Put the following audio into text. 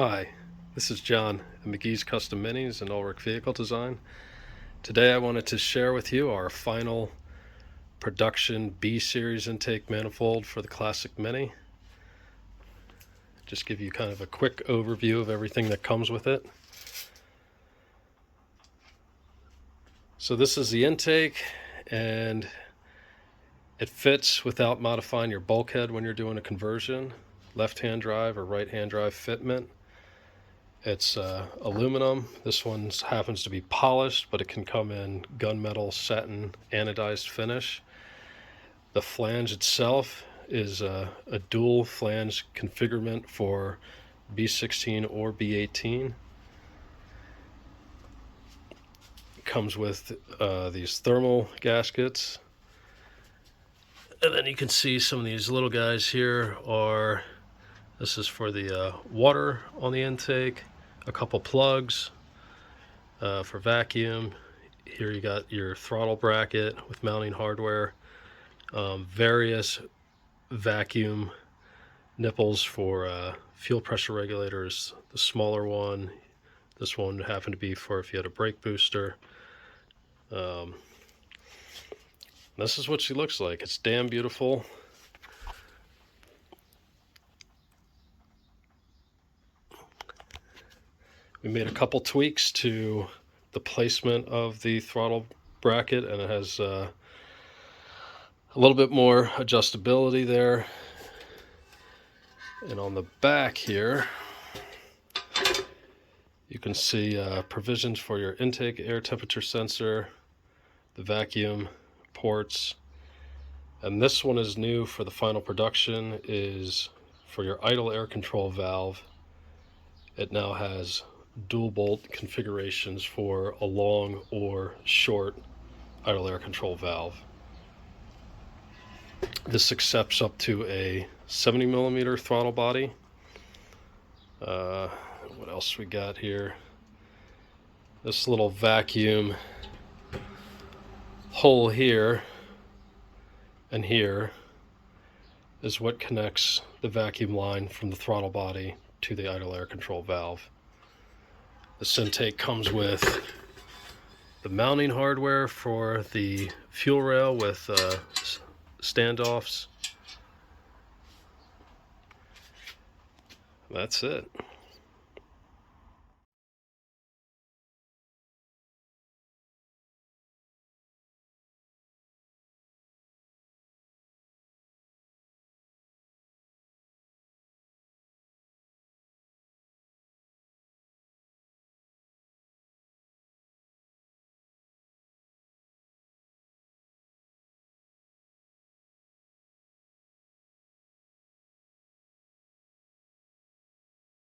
Hi, this is John at McGee's Custom Minis and Ulrich Vehicle Design. Today I wanted to share with you our final production B series intake manifold for the Classic Mini. Just give you kind of a quick overview of everything that comes with it. So this is the intake, and it fits without modifying your bulkhead when you're doing a conversion, left-hand drive or right-hand drive fitment. It's aluminum. This one happens to be polished, but it can come in gunmetal, satin, anodized finish. The flange itself is a dual flange configurement for B16 or B18. It comes with these thermal gaskets. And then you can see some of these little guys here are, this is for the water on the intake, a couple plugs for vacuum. Here you got your throttle bracket with mounting hardware, various vacuum nipples for fuel pressure regulators. The smaller one, this one happened to be for if you had a brake booster. This is what she looks like. It's damn beautiful. We made a couple tweaks to the placement of the throttle bracket, and it has a little bit more adjustability there. And on the back here, you can see provisions for your intake air temperature sensor, the vacuum ports, and this one is new for the final production, is for your idle air control valve. It now has dual bolt configurations for a long or short idle air control valve. This accepts up to a 70mm throttle body. What else we got here? This little vacuum hole here and here is what connects the vacuum line from the throttle body to the idle air control valve. This intake comes with the mounting hardware for the fuel rail with standoffs. That's it.